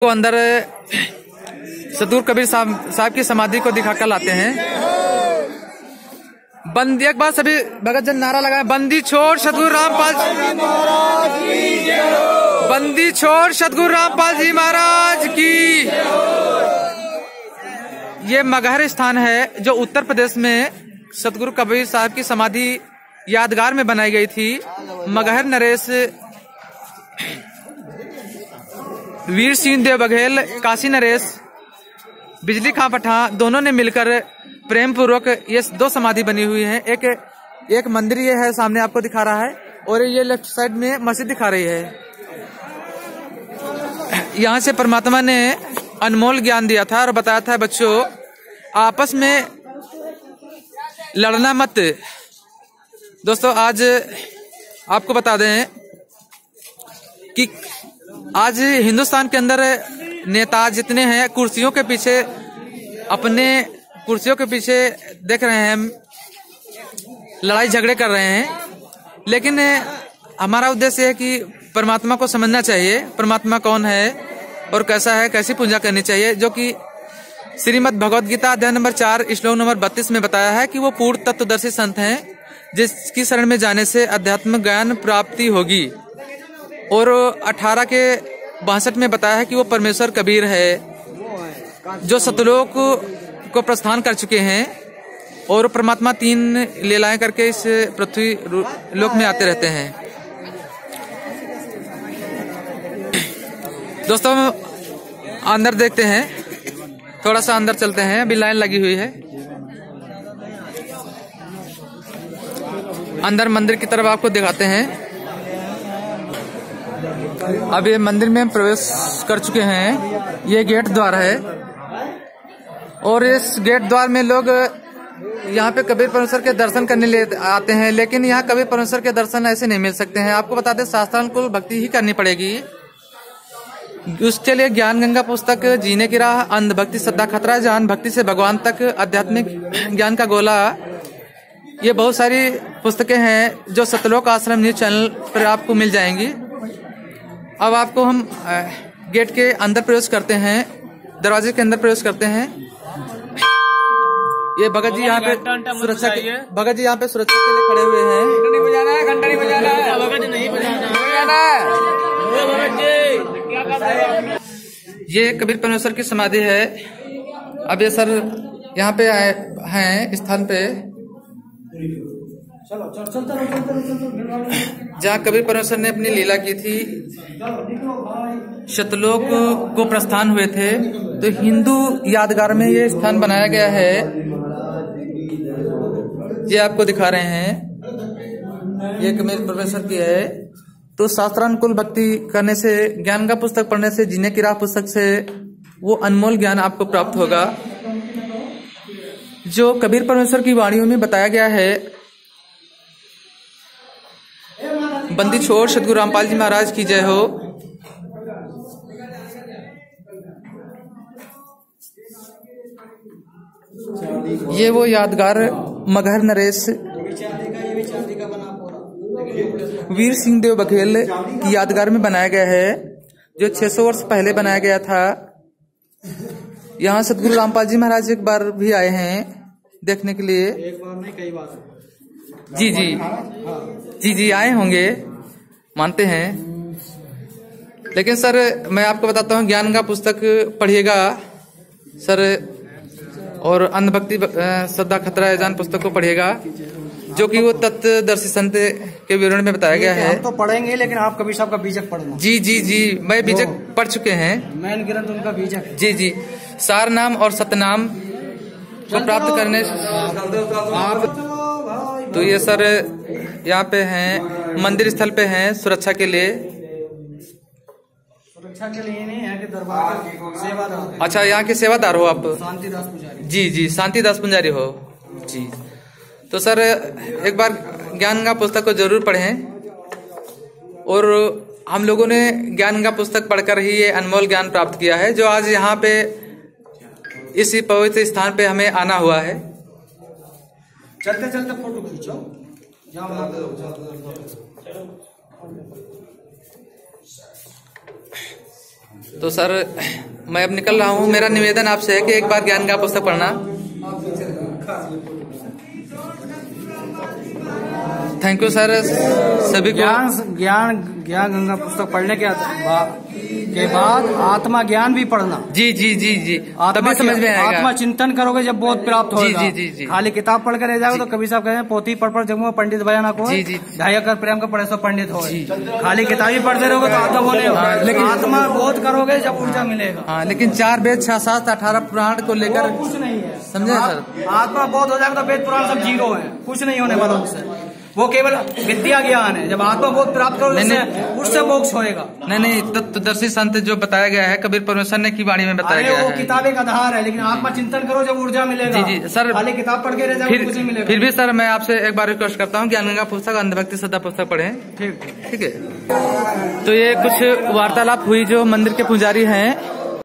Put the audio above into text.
को अंदर सदगुरु कबीर साहब की समाधि को दिखाकर लाते हैं। बंदी एक बार सभी भगत जन नारा लगाए, बंदी छोड़ सदगुरु रामपाल जी महाराज की, बंदी छोड़ सदगुरु रामपाल जी महाराज की। ये मगहर स्थान है जो उत्तर प्रदेश में सदगुरु कबीर साहब की समाधि यादगार में बनाई गई थी। मगहर नरेश वीर सिंह देव बघेल, काशी नरेश, बिजली खां पठान दोनों ने मिलकर प्रेम पूर्वक ये दो समाधि बनी हुई है। एक मंदिर ये है सामने आपको दिखा रहा है, और ये लेफ्ट साइड में मस्जिद दिखा रही है। यहाँ से परमात्मा ने अनमोल ज्ञान दिया था और बताया था बच्चों आपस में लड़ना मत। दोस्तों आज आपको बता दें कि आज हिंदुस्तान के अंदर नेता जितने हैं कुर्सियों के पीछे, अपने कुर्सियों के पीछे देख रहे हैं हम लड़ाई झगड़े कर रहे हैं, लेकिन हमारा उद्देश्य है कि परमात्मा को समझना चाहिए। परमात्मा कौन है और कैसा है, कैसी पूजा करनी चाहिए, जो कि श्रीमद् भगवद गीता अध्याय नंबर 4 श्लोक नंबर 32 में बताया है कि वो पूर्ण तत्वदर्शी संत हैं जिसकी शरण में जाने से अध्यात्म ज्ञान प्राप्ति होगी। और 18 के 62 में बताया है कि वो परमेश्वर कबीर है जो सतलोक को प्रस्थान कर चुके हैं, और परमात्मा 3 लीलाएं करके इस पृथ्वी लोक में आते रहते हैं। दोस्तों अंदर देखते हैं, थोड़ा सा अंदर चलते हैं, अभी लाइन लगी हुई है। अंदर मंदिर की तरफ आपको दिखाते हैं। अब ये मंदिर में प्रवेश कर चुके हैं। ये गेट द्वार है, और इस गेट द्वार में लोग यहाँ पे कबीर परमेश्वर के दर्शन करने लिए आते हैं, लेकिन यहाँ कबीर परमेश्वर के दर्शन ऐसे नहीं मिल सकते हैं। आपको बता दें शास्त्रानुकूल भक्ति ही करनी पड़ेगी। उसके लिए ज्ञान गंगा पुस्तक, जीने की राह, अंध भक्ति, श्रद्धा खतरा, जान भक्ति से भगवान तक, आध्यात्मिक ज्ञान का गोला, ये बहुत सारी पुस्तकें हैं जो सतलोक आश्रम न्यूज चैनल पर आपको मिल जाएंगी। अब आपको हम गेट के अंदर प्रवेश करते हैं, दरवाजे के अंदर प्रवेश करते हैं। ये भगत जी यहाँ पे सुरक्षा के लिए खड़े हुए हैं। घंटा नहीं बजाना है, घंटा नहीं बजाना है, भगत नहीं बजाना है। ये कबीर परमेश्वर की समाधि है। अब ये सर यहाँ पे आए हैं स्थान पे जहाँ कबीर परमेश्वर ने अपनी लीला की थी, शतलोक को प्रस्थान हुए थे। तो हिंदू यादगार में ये स्थान बनाया गया है, ये आपको दिखा रहे हैं। ये कबीर परमेश्वर की है। तो शास्त्रानुकूल भक्ति करने से, ज्ञान का पुस्तक पढ़ने से, जीने की राह पुस्तक से वो अनमोल ज्ञान आपको प्राप्त होगा जो कबीर परमेश्वर की वाणियों में बताया गया है। बंदी छोड़ सदगुरु रामपाल जी महाराज की जय हो। ये वो यादगार मगहर नरेश वीर सिंह देव बघेल की यादगार में बनाया गया है, जो 600 वर्ष पहले बनाया गया था। यहाँ सदगुरु रामपाल जी महाराज एक बार भी आए हैं देखने के लिए। एक बार नहीं, कई बार। जी आए होंगे, मानते हैं। लेकिन सर मैं आपको बताता हूँ, ज्ञान का पुस्तक पढ़िएगा सर, और अंधभक्ति, श्रद्धा खतरा, जान पुस्तक को पढ़िएगा, जो कि वो तत्वदर्शी संत के विवरण में बताया गया है। हम तो पढ़ेंगे, लेकिन आप कबीर साहब का बीजक पढ़ना। जी मैं बीजक पढ़ चुके हैं। मैन ग्रंथ उनका बीजक है। जी सार नाम और सतनाम को प्राप्त करने आप। तो ये सर यहाँ पे हैं, मंदिर स्थल पे हैं सुरक्षा के लिए। सुरक्षा के लिए नहीं है कि दरबार के सेवादार। अच्छा, यहाँ के सेवादार हो आप? शांतिदास पुजारी। जी शांतिदास पुजारी हो जी। तो सर एक बार ज्ञान का पुस्तक को जरूर पढ़ें, और हम लोगों ने ज्ञान का पुस्तक पढ़कर ही ये अनमोल ज्ञान प्राप्त किया है, जो आज यहाँ पे इसी पवित्र स्थान पे हमें आना हुआ है। चलते चलते फोटो खींचो। तो सर मैं अब निकल रहा हूँ। मेरा निवेदन आपसे है कि एक बार ज्ञान का पुस्तक पढ़ना। थैंक यू सर सभी को। ज्ञान गंगा पुस्तक पढ़ने के बाद आत्मा ज्ञान भी पढ़ना। जी जी जी जी, तभी समझ में आएगा। आत्मा चिंतन करोगे जब बहुत प्राप्त होगा। जी जी जी जी। खाली किताब पढ़ कर रह जाओगे तो कभी साहब कहते हैं पोथी पढ़ जगह पंडित भयाना को। जी जी। ढाई कर प्रेम का पढ़े सो पंडित हो। खाली किताब ही पढ़ते रहोगे तो आत्मा होने। लेकिन आत्मा बोध करोगे जब ऊर्जा मिलेगा। हाँ, लेकिन 4 वेद 6 शास्त्र 18 पुराण को लेकर कुछ नहीं है, समझे सर। आत्मा बोध हो जाएगा तो वेद पुराण सब जीरो है, कुछ नहीं होने वाला उससे। वो केवल विद्या ज्ञान है। जब आत्मा बोध प्राप्त करोगे उससे मोक्ष होएगा। नहीं, तत्वदर्शी संत जो बताया गया है कबीर परमेश्वर ने की वाणी में बताया गया है। वो किताब एक आधार है, लेकिन आत्मा चिंतन करो जब ऊर्जा मिलेगा। जी जी सर, खाली किताब पढ़ के रह जाओगे कुछ नहीं मिलेगा। फिर भी सर मैं आपसे एक बार रिक्वेस्ट करता हूँ, ज्ञान गंगा पुस्तक अंधभक्ति श्रद्धा पुस्तक पढ़े। ठीक है। तो ये कुछ वार्तालाप हुई जो मंदिर के पुजारी हैं